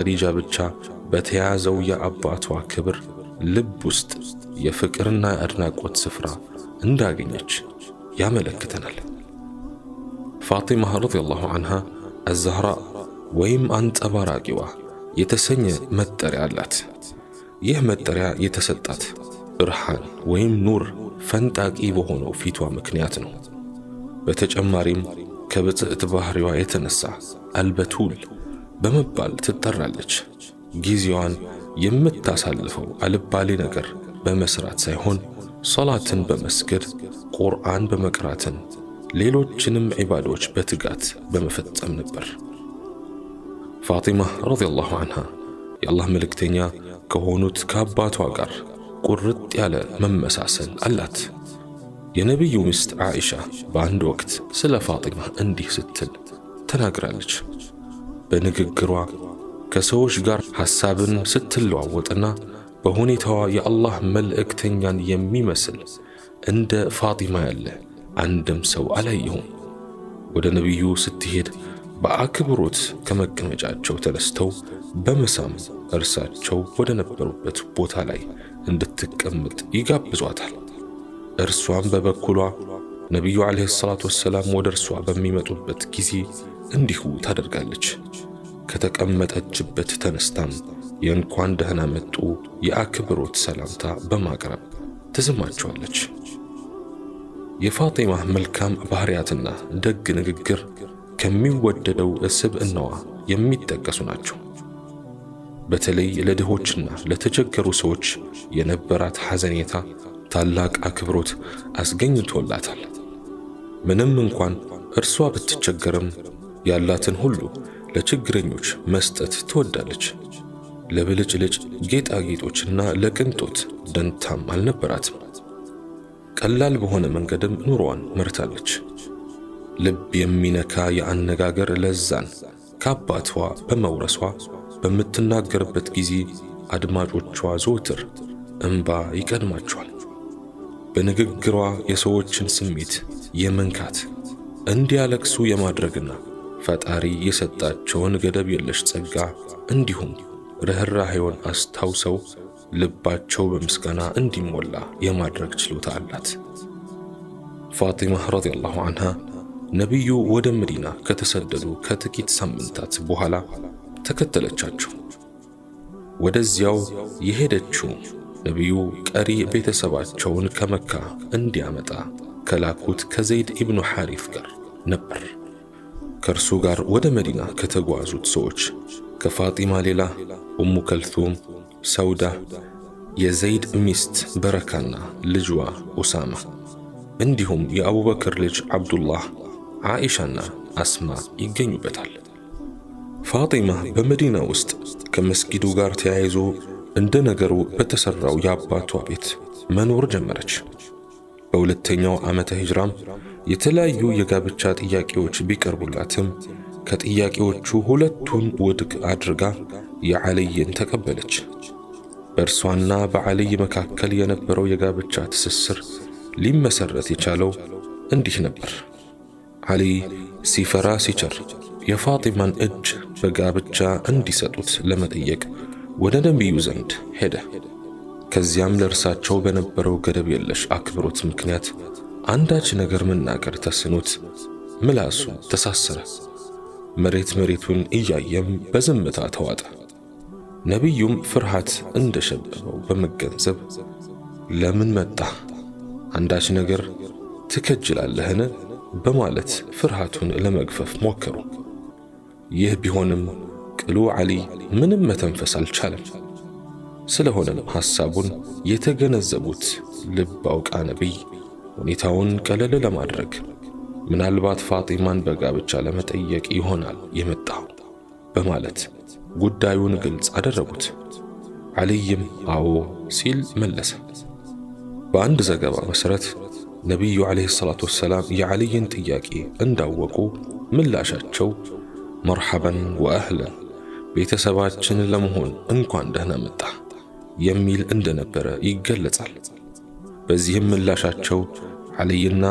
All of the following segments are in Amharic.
ኸዲጃ ብቻ በተያዘው የአባቷ ክብር ልብ ውስጥ የፍቅርና የአድናቆት ስፍራ እንዳገኘች ያመለክተናል። ፋጢማ ረዲየላሁ ዐንሃ አዛህራ ወይም አንጸባራቂዋ የተሰኘ መጠሪያ አላት። ይህ መጠሪያ የተሰጣት ብርሃን ወይም ኑር ፈንጣቂ በሆነው ፊቷ ምክንያት ነው። በተጨማሪም ከብጽዕት ባህሪዋ የተነሳ አልበቱል በመባል ትጠራለች። ጊዜዋን የምታሳልፈው አልባሌ ነገር በመስራት ሳይሆን ሶላትን በመስገድ ቁርአን በመቅራትን ሌሎችንም ዒባዶች በትጋት በመፈጸም ነበር። ፋጢማ ረዲየላሁ ዐንሃ የአላህ መልእክተኛ ከሆኑት ከአባቷ ጋር ቁርጥ ያለ መመሳሰል አላት። የነቢዩ ሚስት ዓኢሻ በአንድ ወቅት ስለ ፋጢማ እንዲህ ስትል ተናግራለች። በንግግሯ ከሰዎች ጋር ሐሳብን ስትለዋወጥና በሁኔታዋ የአላህ መልእክተኛን የሚመስል እንደ ፋጢማ ያለ አንድም ሰው አላየሁም። ወደ ነቢዩ ስትሄድ በአክብሮት ከመቀመጫቸው ተነስተው በመሳም እርሳቸው ወደ ነበሩበት ቦታ ላይ እንድትቀመጥ ይጋብዟታል። እርሷም በበኩሏ ነቢዩ ዓለይሂ ሰላቱ ወሰላም ወደ እርሷ በሚመጡበት ጊዜ እንዲሁ ታደርጋለች። ከተቀመጠችበት ተነስታም የእንኳን ደህና መጡ የአክብሮት ሰላምታ በማቅረብ ትስማቸዋለች። የፋጢማ መልካም ባህሪያትና ደግ ንግግር ከሚወደደው ስብዕናዋ የሚጠቀሱ ናቸው። በተለይ ለድሆችና ለተቸገሩ ሰዎች የነበራት ሐዘኔታ ታላቅ አክብሮት አስገኝቶላታል። ምንም እንኳን እርሷ ብትቸገርም ያላትን ሁሉ ለችግረኞች መስጠት ትወዳለች። ለብልጭልጭ ጌጣጌጦችና ለቅንጦት ደንታም አልነበራትም። ቀላል በሆነ መንገድም ኑሮዋን መርታለች። ልብ የሚነካ የአነጋገር ለዛን ከአባቷ በመውረሷ በምትናገርበት ጊዜ አድማጮቿ ዘወትር እንባ ይቀድማቸዋል። በንግግሯ የሰዎችን ስሜት የመንካት እንዲያለቅሱ የማድረግና ፈጣሪ የሰጣቸውን ገደብ የለሽ ጸጋ እንዲሁም ርኅራኄውን አስታውሰው ልባቸው በምስጋና እንዲሞላ የማድረግ ችሎታ አላት። ፋጢማ ረዲየላሁ ዐንሃ ነቢዩ ወደ መዲና ከተሰደዱ ከጥቂት ሳምንታት በኋላ ተከተለቻቸው። ወደዚያው የሄደችው ነቢዩ ቀሪ ቤተሰባቸውን ከመካ እንዲያመጣ ከላኩት ከዘይድ ኢብኑ ሐሪፍ ጋር ነበር። ከእርሱ ጋር ወደ መዲና ከተጓዙት ሰዎች ከፋጢማ ሌላ ኡሙ ከልቱም፣ ሰውዳ፣ የዘይድ ሚስት በረካና ልጅዋ ኡሳማ እንዲሁም የአቡበክር ልጅ ዓብዱላህ፣ ዓኢሻና አስማ ይገኙበታል። ፋጢማ በመዲና ውስጥ ከመስጊዱ ጋር ተያይዞ እንደ ነገሩ በተሰራው የአባቷ ቤት መኖር ጀመረች። በሁለተኛው ዓመተ ሂጅራም የተለያዩ የጋብቻ ጥያቄዎች ቢቀርቡላትም ከጥያቄዎቹ ሁለቱን ውድቅ አድርጋ የዓልይን ተቀበለች። በእርሷና በዓልይ መካከል የነበረው የጋብቻ ትስስር ሊመሰረት የቻለው እንዲህ ነበር። ዓልይ ሲፈራ ሲቸር የፋጢማን እጅ በጋብቻ እንዲሰጡት ለመጠየቅ ወደ ነቢዩ ዘንድ ሄደ። ከዚያም ለእርሳቸው በነበረው ገደብ የለሽ አክብሮት ምክንያት አንዳች ነገር መናገር ተስኖት ምላሱ ተሳሰረ። መሬት መሬቱን እያየም በዝምታ ተዋጠ። ነቢዩም ፍርሃት እንደሸበበው በመገንዘብ ለምን መጣ? አንዳች ነገር ትከጅላለህን? በማለት ፍርሃቱን ለመግፈፍ ሞከሩ። ይህ ቢሆንም ቅሉ ዓልይ ምንም መተንፈስ አልቻለም። ስለሆነም ሐሳቡን የተገነዘቡት ልብ አውቃ ነቢይ ሁኔታውን ቀለል ለማድረግ ምናልባት ፋጢማን በጋብቻ ለመጠየቅ ይሆናል የመጣው በማለት ጉዳዩን ግልጽ አደረጉት። ዓልይም አዎ ሲል መለሰ። በአንድ ዘገባ መሠረት ነቢዩ ዓለይሂ ሰላቱ ወሰላም የዓልይን ጥያቄ እንዳወቁ ምላሻቸው መርሐበን ወአህለን ቤተሰባችን ለመሆን እንኳን ደህና መጣ የሚል እንደነበረ ይገለጻል። በዚህም ምላሻቸው ዓልይና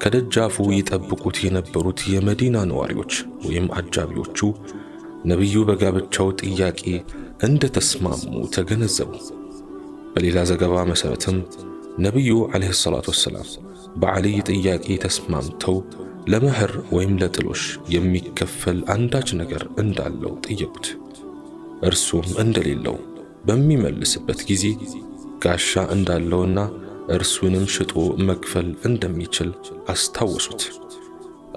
ከደጃፉ ይጠብቁት የነበሩት የመዲና ነዋሪዎች ወይም አጃቢዎቹ ነቢዩ በጋብቻው ጥያቄ እንደተስማሙ ተገነዘቡ። በሌላ ዘገባ መሠረትም ነቢዩ ዓለይሂ ሰላቱ ወሰላም በዓልይ ጥያቄ ተስማምተው ለመህር ወይም ለጥሎሽ የሚከፈል አንዳች ነገር እንዳለው ጠየቁት። እርሱም እንደሌለው በሚመልስበት ጊዜ ጋሻ እንዳለውና እርሱንም ሽጦ መክፈል እንደሚችል አስታወሱት።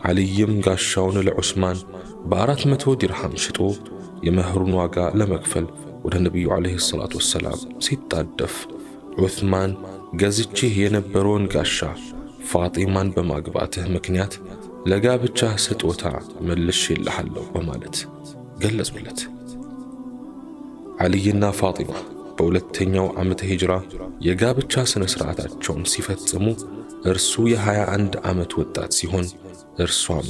ዓልይም ጋሻውን ለዑስማን በ400 ዲርሃም ሽጦ የመህሩን ዋጋ ለመክፈል ወደ ነቢዩ ዓለይሂ ሰላቱ ወሰላም ሲጣደፍ ዑስማን ገዝቼህ የነበረውን ጋሻ ፋጢማን በማግባትህ ምክንያት ለጋብቻህ ስጦታ መልሼልሃለሁ በማለት ገለጹለት። ዓልይና ፋጢማ በሁለተኛው ዓመተ ሂጅራ የጋብቻ ሥነ ሥርዓታቸውን ሲፈጽሙ እርሱ የ21 ዓመት ወጣት ሲሆን እርሷም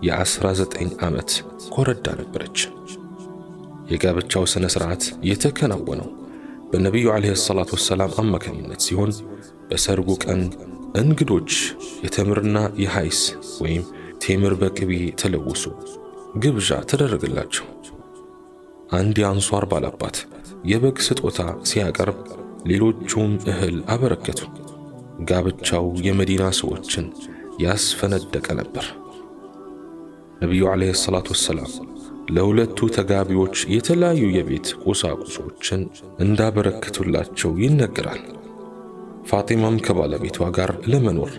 የ19 ዓመት ኮረዳ ነበረች። የጋብቻው ሥነ ሥርዓት የተከናወነው በነቢዩ ዓለይሂ ሰላቱ ወሰላም አማካኝነት ሲሆን በሰርጉ ቀን እንግዶች የተምርና የሐይስ ወይም ቴምር በቅቤ ተለውሶ ግብዣ ተደረገላቸው። አንድ የአንሷር ባላባት የበግ ስጦታ ሲያቀርብ ሌሎቹም እህል አበረከቱ። ጋብቻው የመዲና ሰዎችን ያስፈነደቀ ነበር። ነቢዩ ዓለይሂ ሰላቱ ወሰላም ለሁለቱ ተጋቢዎች የተለያዩ የቤት ቁሳቁሶችን እንዳበረከቱላቸው ይነገራል። ፋጢማም ከባለቤቷ ጋር ለመኖር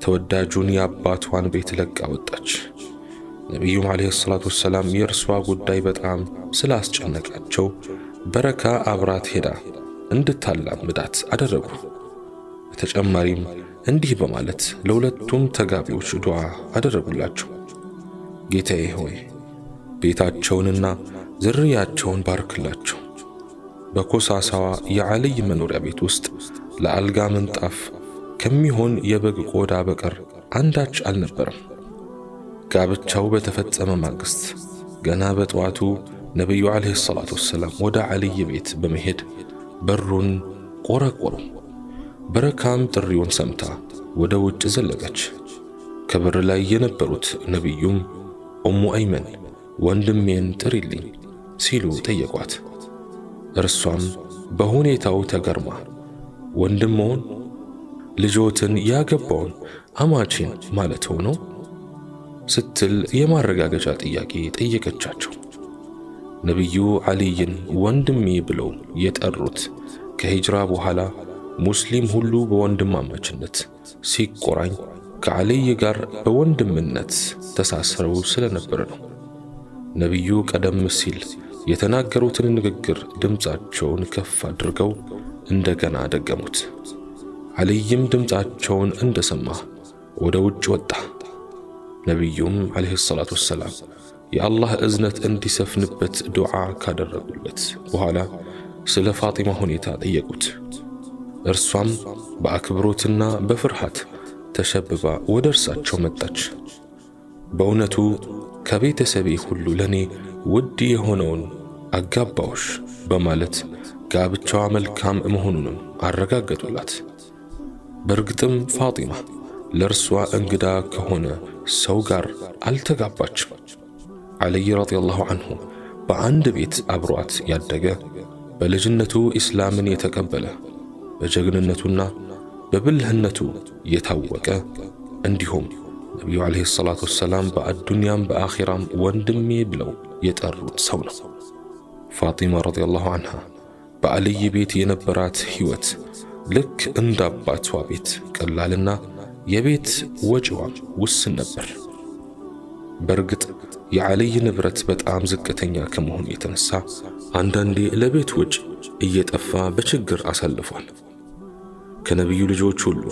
ተወዳጁን የአባቷን ቤት ለቃ ወጣች። ነቢዩም ዓለይሂ ሰላቱ ወሰላም የእርሷ ጉዳይ በጣም ስላስጨነቃቸው በረካ አብራት ሄዳ እንድታላምዳት አደረጉ። በተጨማሪም እንዲህ በማለት ለሁለቱም ተጋቢዎች ዱዓ አደረጉላቸው። ጌታዬ ሆይ ቤታቸውንና ዝርያቸውን ባርክላቸው። በኮሳሳዋ የዓልይ መኖሪያ ቤት ውስጥ ለአልጋ ምንጣፍ ከሚሆን የበግ ቆዳ በቀር አንዳች አልነበረም። ጋብቻው በተፈጸመ ማግስት ገና በጠዋቱ ነቢዩ ዓለይሂ ሰላቱ ወሰላም ወደ ዓልይ ቤት በመሄድ በሩን ቆረቆሩ። በረካም ጥሪውን ሰምታ ወደ ውጭ ዘለቀች። ከበር ላይ የነበሩት ነቢዩም ኡሙ አይመን ወንድሜን ጥሪልኝ ሲሉ ጠየቋት። እርሷም በሁኔታው ተገርማ ወንድሞን ልጆትን ያገባውን አማቺን ማለት ነው ስትል የማረጋገጫ ጥያቄ ጠየቀቻቸው። ነቢዩ ዓልይን ወንድሜ ብለው የጠሩት ከሂጅራ በኋላ ሙስሊም ሁሉ በወንድማማችነት ሲቆራኝ ከዓልይ ጋር በወንድምነት ተሳስረው ስለነበር ነው። ነቢዩ ቀደም ሲል የተናገሩትን ንግግር ድምፃቸውን ከፍ አድርገው እንደገና ደገሙት። ዓልይም ድምፃቸውን እንደሰማ ወደ ውጭ ወጣ። ነቢዩም ዓለይሂ ሰላቱ ወሰላም የአላህ እዝነት እንዲሰፍንበት ዱዓ ካደረጉለት በኋላ ስለ ፋጢማ ሁኔታ ጠየቁት። እርሷም በአክብሮትና በፍርሃት ተሸብባ ወደ እርሳቸው መጣች። በእውነቱ ከቤተሰቤ ሁሉ ለኔ ውድ የሆነውን አጋባውሽ በማለት ጋብቻዋ መልካም መሆኑንም አረጋገጡላት። በእርግጥም ፋጢማ ለእርሷ እንግዳ ከሆነ ሰው ጋር አልተጋባችም። ዓልይ ረዲየላሁ ዐንሁ በአንድ ቤት አብሯት ያደገ፣ በልጅነቱ ኢስላምን የተቀበለ፣ በጀግንነቱና በብልህነቱ የታወቀ እንዲሁም ነቢዩ ዓለይሂ ሰላቱ ወሰላም በአዱንያም በአኺራም ወንድሜ ብለው የጠሩት ሰው ነው። ፋጢማ ረዲየላሁ ዐንሃ በዓልይ ቤት የነበራት ሕይወት ልክ እንደ አባቷ ቤት ቀላልና የቤት ወጪዋም ውስን ነበር። በእርግጥ የዓልይ ንብረት በጣም ዝቅተኛ ከመሆኑ የተነሳ አንዳንዴ ለቤት ወጪ እየጠፋ በችግር አሳልፏል። ከነቢዩ ልጆች ሁሉ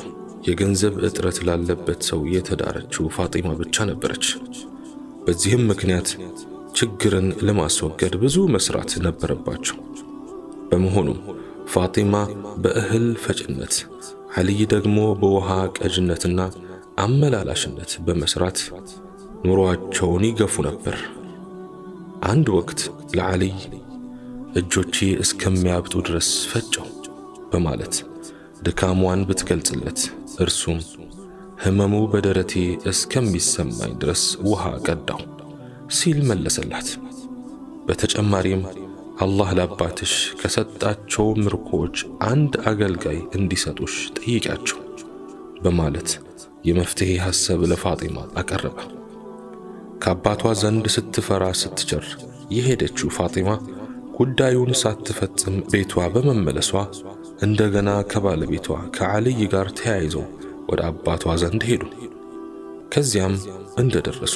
የገንዘብ እጥረት ላለበት ሰው የተዳረችው ፋጢማ ብቻ ነበረች። በዚህም ምክንያት ችግርን ለማስወገድ ብዙ መስራት ነበረባቸው። በመሆኑም ፋጢማ በእህል ፈጭነት፣ ዓልይ ደግሞ በውሃ ቀጅነትና አመላላሽነት በመስራት ኑሮአቸውን ይገፉ ነበር። አንድ ወቅት ለዓልይ እጆቼ እስከሚያብጡ ድረስ ፈጨው በማለት ድካሟን ብትገልጽለት እርሱም ህመሙ በደረቴ እስከሚሰማኝ ድረስ ውሃ ቀዳው ሲል መለሰላት። በተጨማሪም አላህ ለአባትሽ ከሰጣቸው ምርኮች አንድ አገልጋይ እንዲሰጡሽ ጠይቂያቸው በማለት የመፍትሄ ሐሳብ ለፋጢማ አቀረበ። ከአባቷ ዘንድ ስትፈራ ስትቸር የሄደችው ፋጢማ ጉዳዩን ሳትፈጽም ቤቷ በመመለሷ እንደገና ከባለቤቷ ከዓልይ ጋር ተያይዘው ወደ አባቷ ዘንድ ሄዱ። ከዚያም እንደደረሱ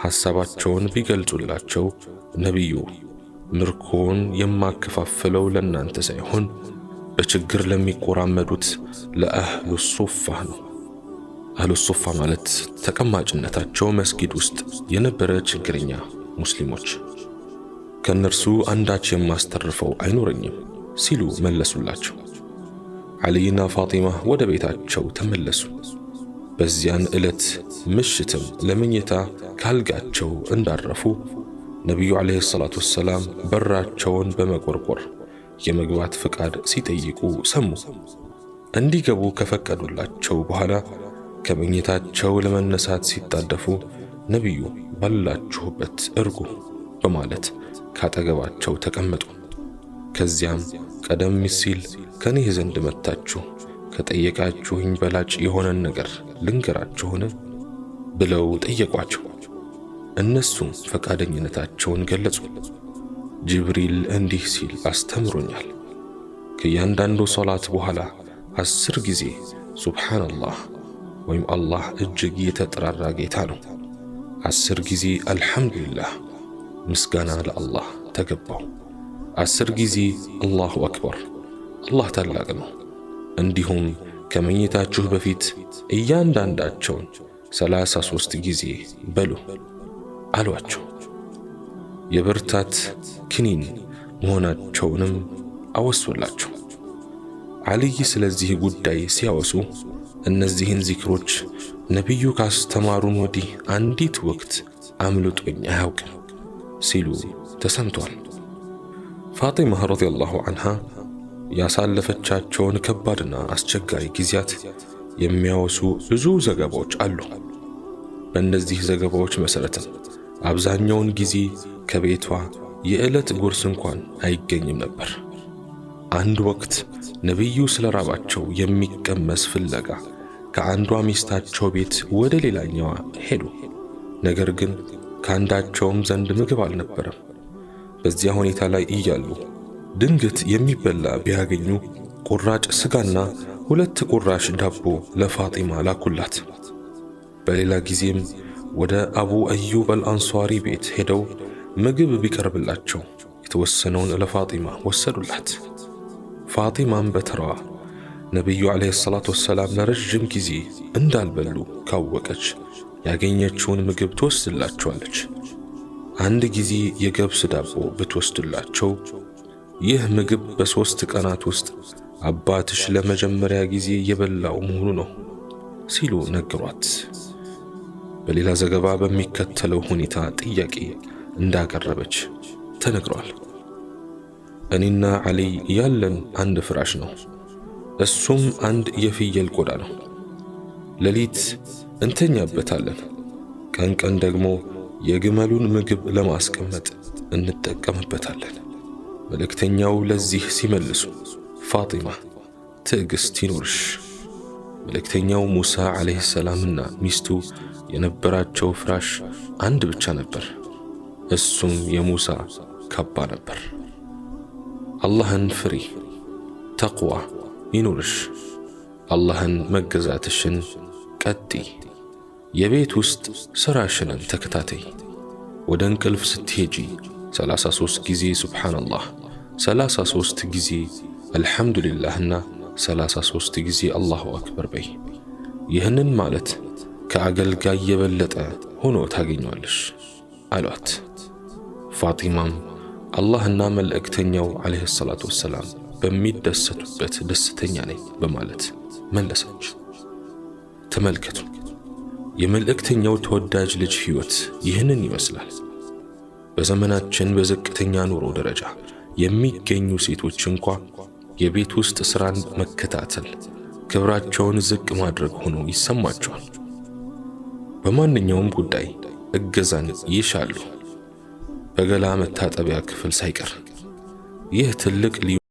ሐሳባቸውን ቢገልጹላቸው ነቢዩ ምርኮን የማከፋፍለው ለእናንተ ሳይሆን በችግር ለሚቆራመዱት ለአህሉ ሱፋ ነው። አህሉ ሱፋ ማለት ተቀማጭነታቸው መስጊድ ውስጥ የነበረ ችግረኛ ሙስሊሞች፣ ከነርሱ አንዳች የማስተርፈው አይኖረኝም ሲሉ መለሱላቸው። ዓልይና ፋጢማ ወደ ቤታቸው ተመለሱ። በዚያን ዕለት ምሽትም ለመኝታ ካልጋቸው እንዳረፉ ነቢዩ ዓለይሂ ሰላቱ ወሰላም በራቸውን በመቆርቆር የመግባት ፍቃድ ሲጠይቁ ሰሙ። እንዲገቡ ከፈቀዱላቸው በኋላ ከመኝታቸው ለመነሳት ሲጣደፉ ነቢዩ ባላችሁበት እርጉ በማለት ካጠገባቸው ተቀመጡ። ከዚያም ቀደም ሲል ከኔ ዘንድ መጥታችሁ ከጠየቃችሁኝ በላጭ የሆነን ነገር ልንገራችሁን ብለው ጠየቋቸው። እነሱም ፈቃደኝነታቸውን ገለጹ። ጅብሪል እንዲህ ሲል አስተምሮኛል። ከእያንዳንዱ ሶላት በኋላ 10 ጊዜ ሱብሓነላህ ወይም አላህ እጅግ የተጠራራ ጌታ ነው፣ 10 ጊዜ አልሐምዱሊላህ ምስጋና ለአላህ ተገባው፣ 10 ጊዜ አላሁ አክበር አላህ ታላቅ ነው፣ እንዲሁም ከመኝታችሁ በፊት እያንዳንዳቸውን 33 ጊዜ በሉ አሏቸው። የብርታት ክኒን መሆናቸውንም አወሱላቸው። ዓልይ ስለዚህ ጉዳይ ሲያወሱ እነዚህን ዚክሮች ነቢዩ ካስተማሩን ወዲህ አንዲት ወቅት አምልጦኝ አያውቅም ሲሉ ተሰምቷል። ፋጢማ ረዲየላሁ ዐንሃ ያሳለፈቻቸውን ከባድና አስቸጋሪ ጊዜያት የሚያወሱ ብዙ ዘገባዎች አሉ። በእነዚህ ዘገባዎች መሠረትም አብዛኛውን ጊዜ ከቤቷ የዕለት ጉርስ እንኳን አይገኝም ነበር። አንድ ወቅት ነቢዩ ስለራባቸው የሚቀመስ ፍለጋ ከአንዷ ሚስታቸው ቤት ወደ ሌላኛዋ ሄዱ። ነገር ግን ከአንዳቸውም ዘንድ ምግብ አልነበረም። በዚያ ሁኔታ ላይ እያሉ ድንገት የሚበላ ቢያገኙ ቁራጭ ስጋና 2 ቁራሽ ዳቦ ለፋጢማ ላኩላት። በሌላ ጊዜም ወደ አቡ አዩብ አልአንሷሪ ቤት ሄደው ምግብ ቢቀርብላቸው የተወሰነውን ለፋጢማ ወሰዱላት። ፋጢማም በተራዋ ነቢዩ ዓለይሂ ሰላቱ ወሰላም ለረጅም ጊዜ እንዳልበሉ ካወቀች ያገኘችውን ምግብ ትወስድላቸዋለች። አንድ ጊዜ የገብስ ዳቦ ብትወስድላቸው ይህ ምግብ በ3 ቀናት ውስጥ አባትሽ ለመጀመሪያ ጊዜ የበላው መሆኑ ነው ሲሉ ነገሯት። በሌላ ዘገባ በሚከተለው ሁኔታ ጥያቄ እንዳቀረበች ተነግሯል። እኔና ዓልይ ያለን አንድ ፍራሽ ነው፣ እሱም አንድ የፍየል ቆዳ ነው። ሌሊት እንተኛበታለን፣ ቀን ቀን ደግሞ የግመሉን ምግብ ለማስቀመጥ እንጠቀምበታለን። መልእክተኛው ለዚህ ሲመልሱ ፋጢማ ትዕግስት ይኑርሽ፣ መልእክተኛው ሙሳ ዓለይሂ ሰላምና ሚስቱ የነበራቸው ፍራሽ አንድ ብቻ ነበር፣ እሱም የሙሳ ካባ ነበር። አላህን ፍሪ፣ ተቅዋ ይኑርሽ፣ አላህን መገዛትሽን ቀጥይ፣ የቤት ውስጥ ሥራሽንም ተከታተይ። ወደ እንቅልፍ ስትሄጂ 33 ጊዜ ሱብሓነላህ፣ 33 ጊዜ አልሐምዱሊላህና 33 ጊዜ አላሁ አክበር በይ። ይህንን ማለት ከአገልጋይ የበለጠ ሆኖ ታገኛለሽ አሏት። ፋጢማም አላህና መልእክተኛው ዓለይሂ ሰላቱ ወሰላም በሚደሰቱበት ደስተኛ ነኝ በማለት መለሰች። ተመልከቱ፣ የመልእክተኛው ተወዳጅ ልጅ ሕይወት ይህንን ይመስላል። በዘመናችን በዝቅተኛ ኑሮ ደረጃ የሚገኙ ሴቶች እንኳ የቤት ውስጥ ሥራን መከታተል ክብራቸውን ዝቅ ማድረግ ሆኖ ይሰማቸዋል። በማንኛውም ጉዳይ እገዛን ይሻሉ። በገላ መታጠቢያ ክፍል ሳይቀር። ይህ ትልቅ